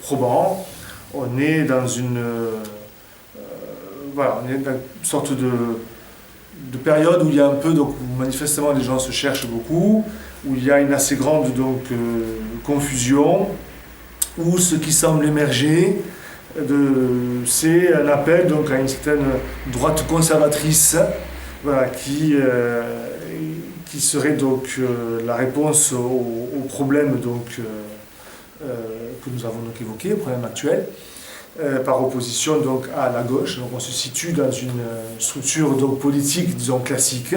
probants. On est dans une sorte de période où il y a un peu, donc manifestement les gens se cherchent beaucoup, où il y a une assez grande donc, confusion, où ce qui semble émerger, c'est un appel donc, à une certaine droite conservatrice, voilà, qui serait donc la réponse au problème donc, que nous avons donc évoqué, au problème actuel, par opposition donc, à la gauche. Donc, on se situe dans une structure donc, politique, disons, classique,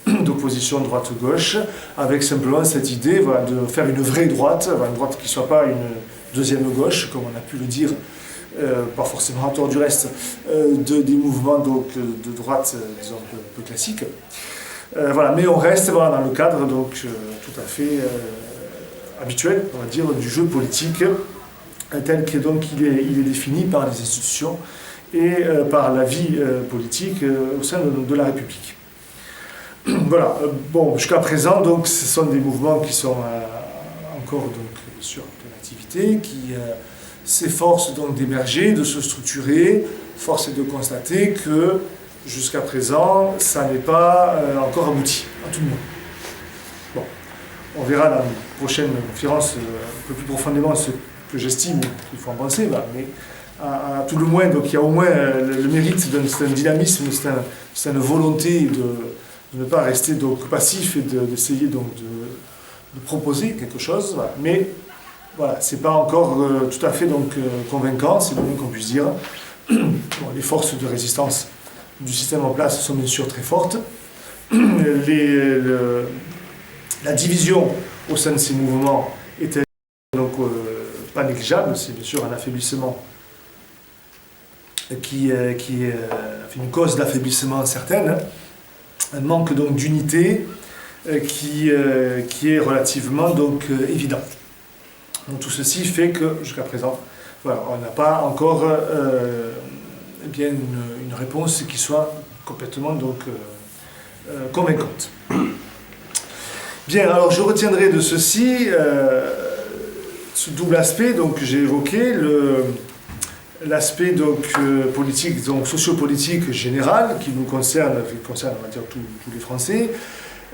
d'opposition droite-gauche, avec simplement cette idée voilà, de faire une vraie droite, une droite qui ne soit pas une deuxième gauche, comme on a pu le dire, pas forcément à tort du reste, des mouvements donc, de droite, disons, un peu classiques. Voilà, mais on reste voilà, dans le cadre donc, tout à fait habituel, on va dire, du jeu politique, tel que donc, il est défini par les institutions et par la vie politique au sein de la République. Voilà, bon, jusqu'à présent, donc, ce sont des mouvements qui sont encore donc, sur pleine activité, qui s'efforcent donc d'émerger, de se structurer. Force est de constater que jusqu'à présent, ça n'est pas encore abouti à tout le monde. Bon, on verra dans une prochaine conférence un peu plus profondément ce que j'estime qu'il faut en penser, mais à tout le moins, donc, il y a au moins le mérite d'un dynamisme, c'est une volonté de ne pas rester donc, passif et d'essayer donc, de proposer quelque chose, voilà. Mais voilà, ce n'est pas encore tout à fait donc, convaincant, c'est le moins qu'on puisse dire. Bon, les forces de résistance du système en place sont bien sûr très fortes. La division au sein de ces mouvements est donc pas négligeable, c'est bien sûr un affaiblissement qui est une cause d'affaiblissement certaine, un manque donc d'unité qui est relativement donc évident. Donc tout ceci fait que jusqu'à présent, voilà, on n'a pas encore bien une réponse qui soit complètement donc convaincante. Bien, alors je retiendrai de ceci ce double aspect donc que j'ai évoqué, l'aspect donc politique, donc sociopolitique général qui nous concerne, on va dire tous les Français,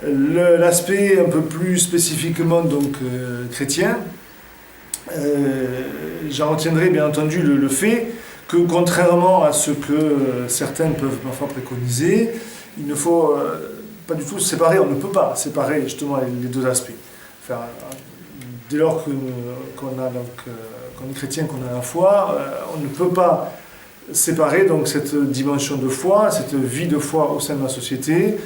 l'aspect un peu plus spécifiquement donc chrétien. J'en retiendrai bien entendu le fait que contrairement à ce que certains peuvent parfois préconiser, il ne faut pas du tout se séparer, on ne peut pas séparer justement les deux aspects. Enfin, dès lors qu'on est chrétien, qu'on a la foi, on ne peut pas séparer donc, cette dimension de foi, cette vie de foi au sein de la société,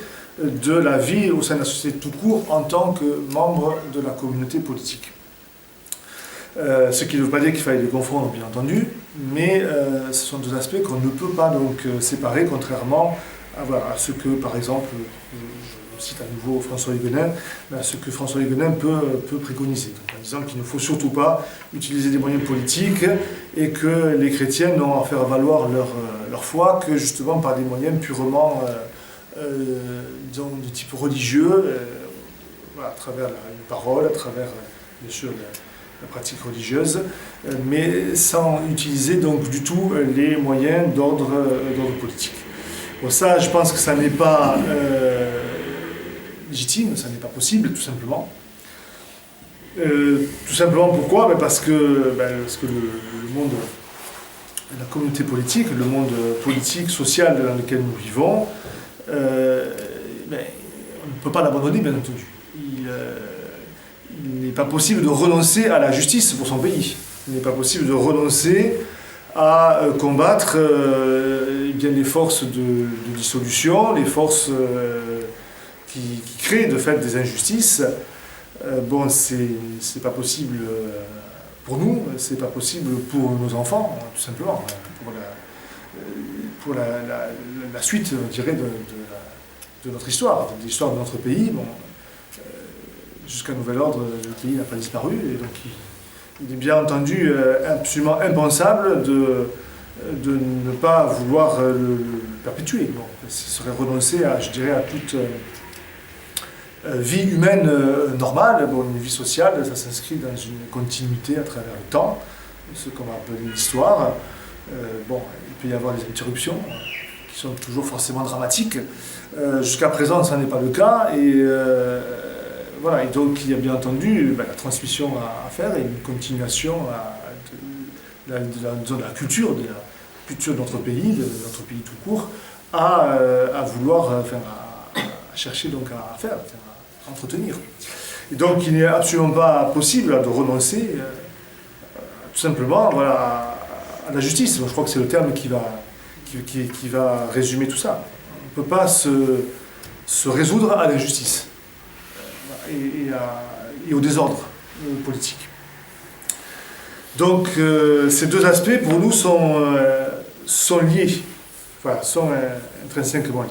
de la vie au sein de la société tout court en tant que membre de la communauté politique. Ce qui ne veut pas dire qu'il faille les confondre, bien entendu, mais ce sont deux aspects qu'on ne peut pas donc, séparer, contrairement à ce que, par exemple, je cite à nouveau François Huguenin, ce que François Huguenin peut préconiser, donc, en disant qu'il ne faut surtout pas utiliser des moyens politiques et que les chrétiens n'ont à faire valoir leur foi que justement par des moyens purement disons, de type religieux, à travers une parole, à travers bien sûr la pratique religieuse, mais sans utiliser donc du tout les moyens d'ordre politique. Bon, ça, je pense que ça n'est pas légitime, ça n'est pas possible, tout simplement. Tout simplement pourquoi ? Parce que le monde, la communauté politique, le monde politique, social dans lequel nous vivons, on ne peut pas l'abandonner, bien entendu. Il n'est pas possible de renoncer à la justice pour son pays. Il n'est pas possible de renoncer à combattre bien les forces de dissolution, les forces qui créent de fait des injustices. Bon, c'est pas possible pour nous, c'est pas possible pour nos enfants, tout simplement, pour la suite, je dirais, de notre histoire, de l'histoire de notre pays. Bon, jusqu'à nouvel ordre, le pays n'a pas disparu, et donc il est bien entendu absolument impensable de ne pas vouloir le perpétuer. Bon, ce serait renoncer à, je dirais, à toute vie humaine normale. Bon, une vie sociale, ça s'inscrit dans une continuité à travers le temps, ce qu'on va appeler l'histoire. Bon, il peut y avoir des interruptions qui sont toujours forcément dramatiques. Jusqu'à présent, ça n'est pas le cas, et voilà, et donc il y a bien entendu la transmission à faire et une continuation de la culture, de notre pays tout court, à vouloir, à chercher donc à faire, à entretenir. Et donc il n'est absolument pas possible de renoncer tout simplement voilà, à la justice. Je crois que c'est le terme qui va résumer tout ça. On ne peut pas se résoudre à l'injustice et au désordre politique. Donc ces deux aspects pour nous sont liés, voilà, sont intrinsèquement liés.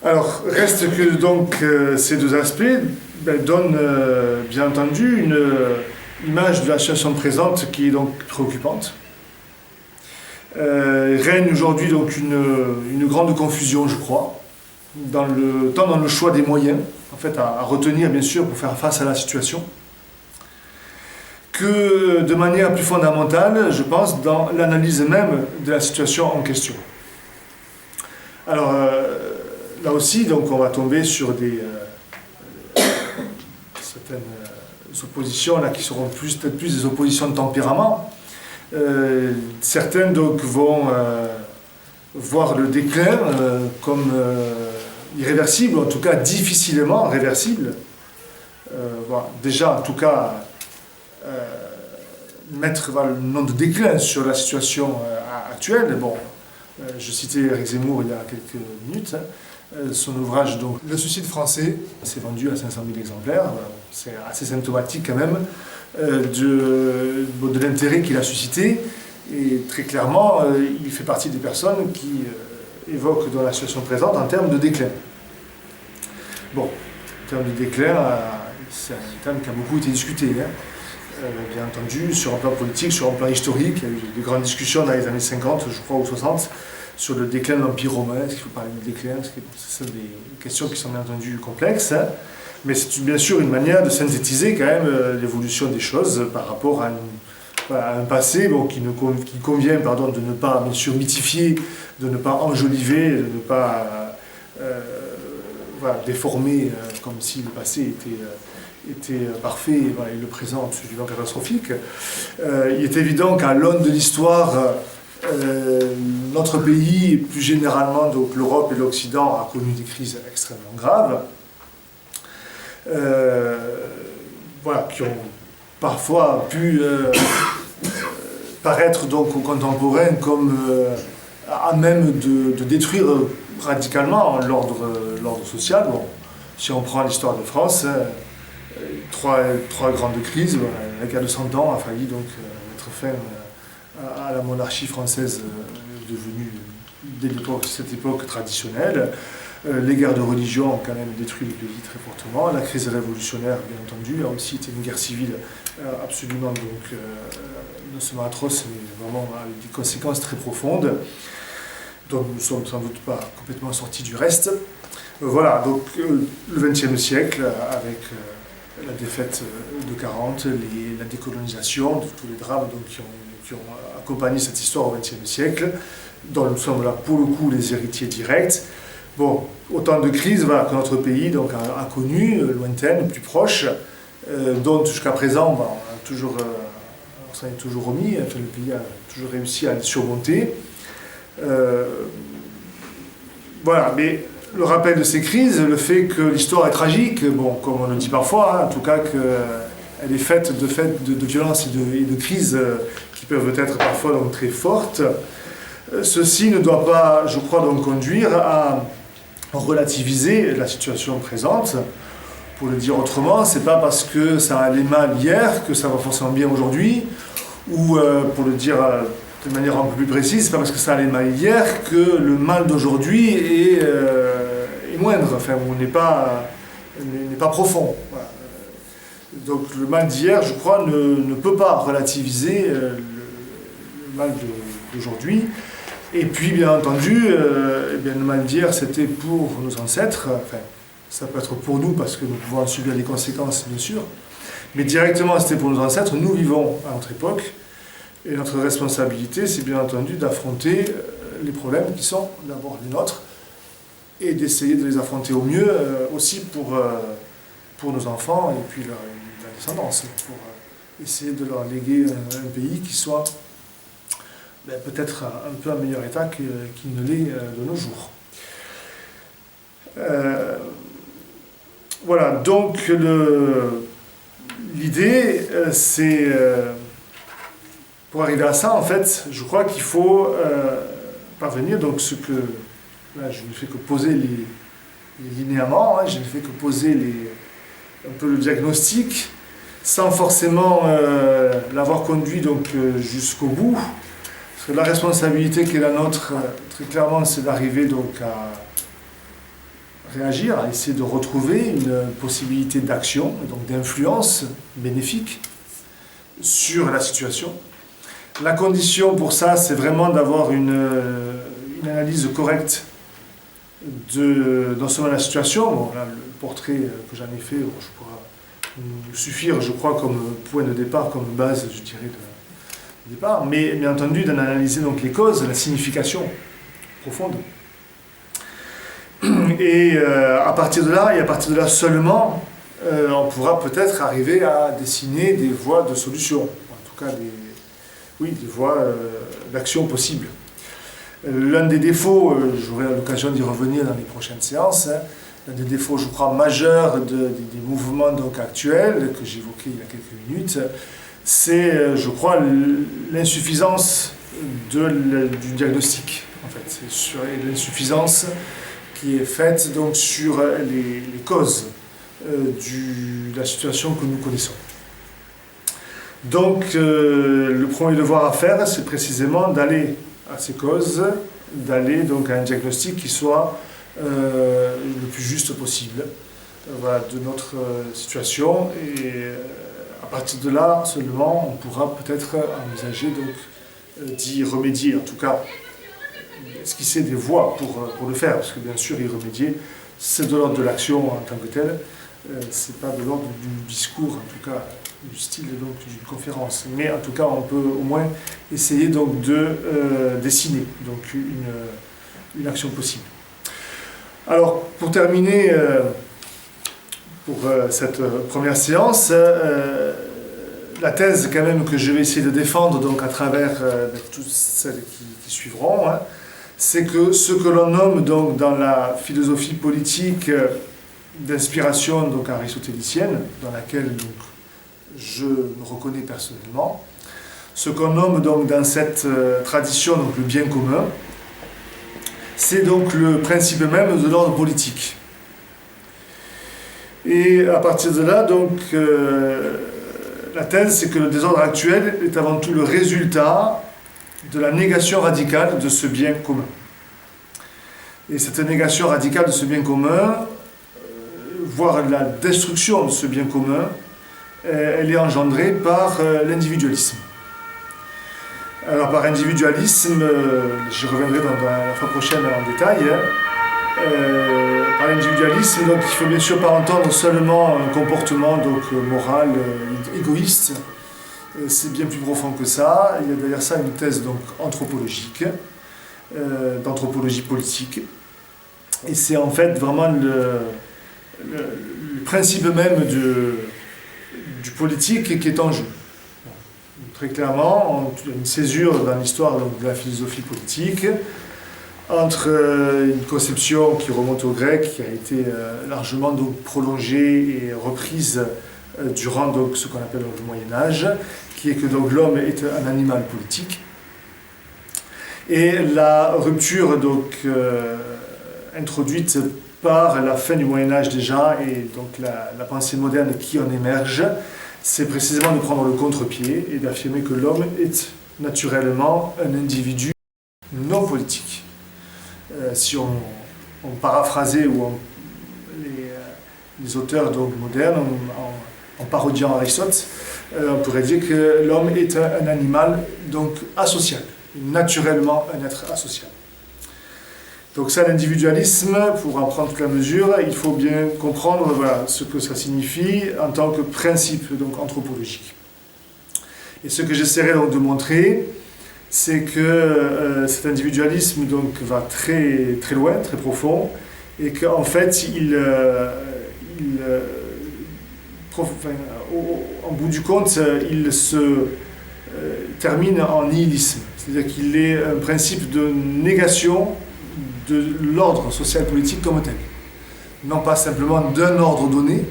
Alors reste que donc ces deux aspects donnent bien entendu une image de la situation présente qui est donc préoccupante. Règne aujourd'hui donc une grande confusion, je crois, tant dans le choix des moyens, en fait, à retenir bien sûr pour faire face à la situation, que de manière plus fondamentale, je pense, dans l'analyse même de la situation en question. Alors là aussi, donc, on va tomber sur certaines oppositions là, qui seront peut-être plus des oppositions de tempérament. Certains donc vont voir le déclin comme irréversible, ou en tout cas difficilement réversible. Voilà. Déjà, en tout cas, mettre le nom de déclin sur la situation actuelle. Bon, je citais Éric Zemmour il y a quelques minutes. Son ouvrage, donc, Le suicide français, s'est vendu à 500 000 exemplaires. C'est assez symptomatique quand même de l'intérêt qu'il a suscité. Et très clairement, il fait partie des personnes qui évoquent dans la situation présente en termes de déclin. Bon, en termes de déclin, c'est un terme qui a beaucoup été discuté, hein. Bien entendu, sur un plan politique, sur un plan historique. Il y a eu des grandes discussions dans les années 50, je crois, ou 60, sur le déclin de l'Empire romain. Est-ce qu'il faut parler du déclin? Ce sont des questions qui sont bien entendu complexes, hein. Mais c'est bien sûr une manière de synthétiser quand même l'évolution des choses par rapport à un passé bon, qui convient de ne pas bien sûr mythifier, de ne pas enjoliver, de ne pas déformer comme si le passé était parfait et le présent absolument catastrophique. Il est évident qu'à l'aune de l'histoire, notre pays, et plus généralement donc l'Europe et l'Occident, a connu des crises extrêmement graves, qui ont parfois pu paraître donc aux contemporains comme à même de détruire radicalement l'ordre social. Bon, si on prend l'histoire de France, trois grandes crises, la guerre de 100 ans a failli donc mettre fin à la monarchie française devenue dès cette époque traditionnelle. Les guerres de religion ont quand même détruit le pays très fortement. La crise révolutionnaire, bien entendu, a aussi été une guerre civile absolument donc, non seulement atroce, mais vraiment avec des conséquences très profondes, dont nous ne sommes sans doute pas complètement sortis du reste. Voilà, donc le XXe siècle, avec la défaite de 40, la décolonisation, tous les drames donc, qui ont accompagné cette histoire au XXe siècle, dont nous sommes là pour le coup les héritiers directs. Bon, autant de crises que notre pays donc, a connues, lointaines, plus proches, dont jusqu'à présent on s'en est toujours remis, enfin, le pays a toujours réussi à les surmonter. Voilà, mais le rappel de ces crises, le fait que l'histoire est tragique, bon, comme on le dit parfois, en tout cas qu'elle elle est faite de violences et de crises qui peuvent être parfois donc, très fortes. Ceci ne doit pas, je crois, donc conduire à relativiser la situation présente. Pour le dire autrement, c'est pas parce que ça allait mal hier que ça va forcément bien aujourd'hui, ou pour le dire de manière un peu plus précise, c'est pas parce que ça allait mal hier que le mal d'aujourd'hui est moindre, enfin, ou n'est pas profond. Voilà. Donc le mal d'hier, je crois, ne peut pas relativiser le mal d'aujourd'hui. Et puis, bien entendu, le mal d'hier, c'était pour nos ancêtres, enfin, ça peut être pour nous parce que nous pouvons en subir les conséquences, bien sûr, mais directement c'était pour nos ancêtres. Nous vivons à notre époque et notre responsabilité, c'est bien entendu d'affronter les problèmes qui sont d'abord les nôtres et d'essayer de les affronter au mieux aussi pour nos enfants et puis la descendance, pour essayer de leur léguer un pays qui soit peut-être un peu en meilleur état qu'il ne l'est de nos jours. Voilà, donc l'idée, c'est, pour arriver à ça, en fait, je crois qu'il faut parvenir, donc là, je ne fais que poser les linéaments, hein, je ne fais que poser un peu le diagnostic, sans forcément l'avoir conduit donc, jusqu'au bout, parce que la responsabilité qui est la nôtre, très clairement, c'est d'arriver donc à réagir, à essayer de retrouver une possibilité d'action, donc d'influence bénéfique sur la situation. La condition pour ça, c'est vraiment d'avoir une analyse correcte non seulement de la situation, bon, là, le portrait que j'en ai fait, bon, je pourrais nous suffire, je crois, comme point de départ, comme base, je dirais, de départ, mais bien entendu d'en analyser donc les causes, la signification profonde. Et à partir de là, et à partir de là seulement, on pourra peut-être arriver à dessiner des voies de solution, en tout cas des voies d'action possibles. L'un des défauts, j'aurai l'occasion d'y revenir dans les prochaines séances, hein, l'un des défauts, je crois, majeurs des mouvements donc, actuels, que j'évoquais il y a quelques minutes, c'est, je crois, l'insuffisance du diagnostic, en fait. C'est l'insuffisance qui est faite donc, sur les causes de la situation que nous connaissons. Donc, le premier devoir à faire, c'est précisément d'aller à ces causes, d'aller donc à un diagnostic qui soit le plus juste possible voilà, de notre situation. Et à partir de là, seulement, on pourra peut-être envisager d'y remédier, en tout cas, esquisser des voies pour le faire, parce que bien sûr, y remédier, c'est de l'ordre de l'action en tant que telle, c'est pas de l'ordre du discours, en tout cas, du style donc d'une conférence. Mais en tout cas, on peut au moins essayer donc de dessiner donc une action possible. Alors, pour terminer, pour cette première séance, la thèse quand même que je vais essayer de défendre donc à travers toutes celles qui suivront, hein, c'est que ce que l'on nomme donc dans la philosophie politique d'inspiration donc aristotélicienne, dans laquelle donc, je me reconnais personnellement, ce qu'on nomme donc dans cette tradition donc le bien commun, c'est donc le principe même de l'ordre politique. Et à partir de là, donc, la thèse, c'est que le désordre actuel est avant tout le résultat de la négation radicale de ce bien commun. Et cette négation radicale de ce bien commun, voire la destruction de ce bien commun, elle est engendrée par l'individualisme. Alors par individualisme, j'y reviendrai dans la fois prochaine en détail, par l'individualisme, donc il ne faut bien sûr pas entendre seulement un comportement donc, moral, égoïste, c'est bien plus profond que ça. Il y a derrière ça une thèse donc, anthropologique, d'anthropologie politique. Et c'est en fait vraiment le principe même du politique qui est en jeu. Très clairement, il y a une césure dans l'histoire de la philosophie politique entre une conception qui remonte aux Grecs, qui a été largement donc, prolongée et reprise durant donc, ce qu'on appelle le Moyen-Âge, qui est que donc, l'homme est un animal politique. Et la rupture donc, introduite par la fin du Moyen-Âge déjà, et donc la pensée moderne qui en émerge, c'est précisément de prendre le contre-pied et d'affirmer que l'homme est naturellement un individu non politique. Si on paraphrasait ou les auteurs donc, modernes, en parodiant Aristote, on pourrait dire que l'homme est un animal donc asocial, naturellement un être asocial. Donc ça, l'individualisme, pour en prendre toute la mesure, il faut bien comprendre voilà, ce que ça signifie en tant que principe donc, anthropologique. Et ce que j'essaierai donc de montrer, c'est que cet individualisme donc, va très, très loin, très profond, et qu'en fait, en bout du compte, il se termine en nihilisme. C'est-à-dire qu'il est un principe de négation de l'ordre social-politique comme tel. Non pas simplement d'un ordre donné,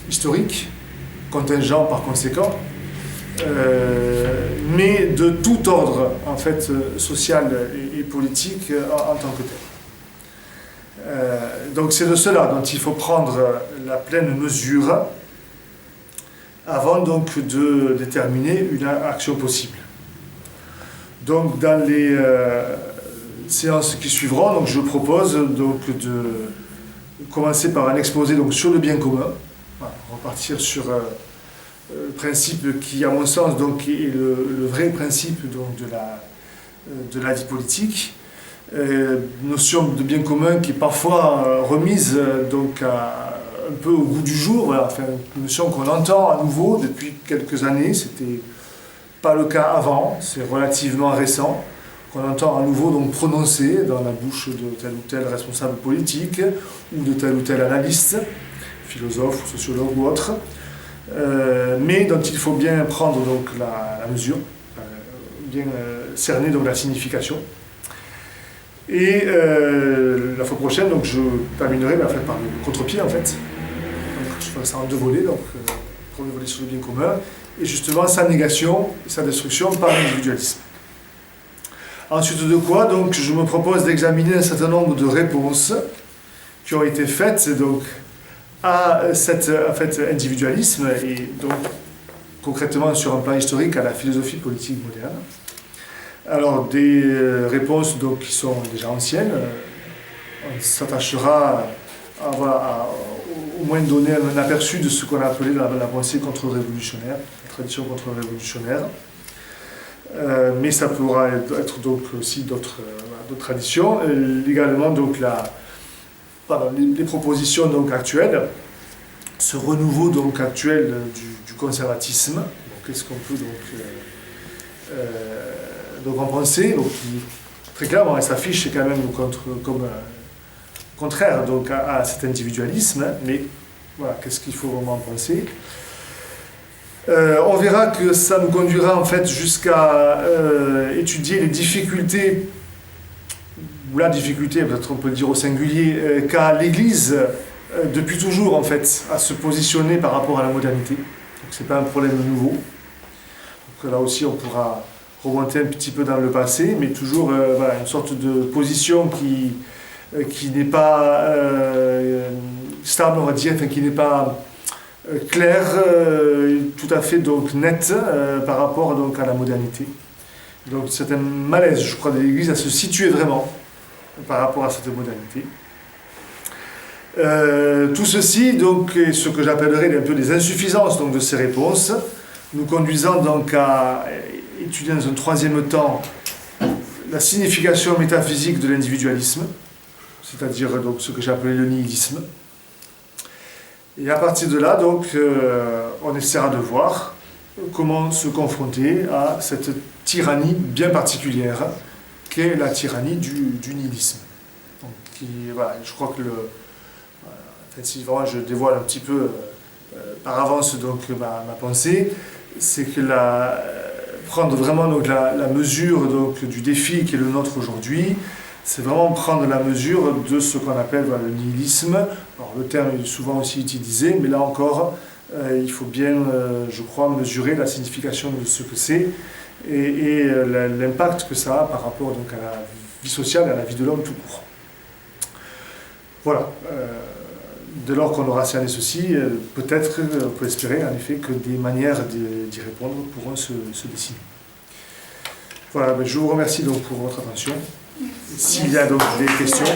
historique, contingent par conséquent, mais de tout ordre en fait, social et politique en tant que tel. Donc c'est de cela dont il faut prendre la pleine mesure avant donc de déterminer une action possible. Donc dans les séances qui suivront, donc, je propose donc, de commencer par un exposé donc, sur le bien commun. Voilà, on va partir sur le principe qui, à mon sens, donc, est le vrai principe donc, de la vie politique. Notion de bien commun qui est parfois remise donc, un peu au goût du jour. Voilà, enfin, une notion qu'on entend à nouveau depuis quelques années. C'était pas le cas avant, c'est relativement récent, qu'on entend à nouveau donc prononcer dans la bouche de tel ou tel responsable politique ou de tel ou tel analyste, philosophe, sociologue ou autre, mais dont il faut bien prendre donc la mesure, bien cerner donc la signification. Et la fois prochaine, donc, je terminerai par le contre-pied en fait. Donc, je ferai ça en deux volets, donc premier volet sur le bien commun, et justement sa négation et sa destruction par l'individualisme. Ensuite de quoi, donc, je me propose d'examiner un certain nombre de réponses qui ont été faites donc, à cet en fait, individualisme et donc concrètement sur un plan historique à la philosophie politique moderne. Alors des réponses donc, qui sont déjà anciennes, on s'attachera à, voilà, au moins donner un aperçu de ce qu'on a appelé la pensée contre-révolutionnaire, la tradition contre-révolutionnaire. Mais ça pourra être donc aussi d'autres traditions. Également donc les propositions donc actuelles, ce renouveau donc actuel du conservatisme. Qu'est-ce qu'on peut donc en penser, donc qui très clairement elle s'affiche quand même comme contraire donc à cet individualisme, mais voilà, qu'est-ce qu'il faut vraiment en penser? On verra que ça nous conduira en fait jusqu'à étudier les difficultés, ou la difficulté, peut-être on peut le dire au singulier, qu'a l'Église depuis toujours en fait à se positionner par rapport à la modernité. Donc c'est pas un problème nouveau. Donc là aussi on pourra remonter un petit peu dans le passé, mais toujours voilà, une sorte de position qui n'est pas stable, on va dire, enfin, qui n'est pas claire, tout à fait donc nette par rapport donc à la modernité. Donc c'est un malaise, je crois, de l'Église à se situer vraiment par rapport à cette modernité. Tout ceci donc est ce que j'appellerais un peu les insuffisances donc, de ces réponses, nous conduisant donc à étudier dans un troisième temps la signification métaphysique de l'individualisme, c'est-à-dire donc ce que j'ai appelé le nihilisme. Et à partir de là, donc, on essaiera de voir comment se confronter à cette tyrannie bien particulière qu'est la tyrannie du nihilisme. Donc, voilà, je crois que en fait, si vraiment je dévoile un petit peu par avance donc, ma pensée, c'est que prendre vraiment donc, la mesure donc, du défi qui est le nôtre aujourd'hui, c'est vraiment prendre la mesure de ce qu'on appelle le nihilisme. Alors, le terme est souvent aussi utilisé, mais là encore, il faut bien, je crois, mesurer la signification de ce que c'est et l'impact que ça a par rapport donc, à la vie sociale et à la vie de l'homme tout court. Voilà. Dès lors qu'on aura cerné ceci, peut-être on peut espérer en effet que des manières d'y répondre pourront se dessiner. Voilà, je vous remercie donc pour votre attention. S'il y a donc des questions.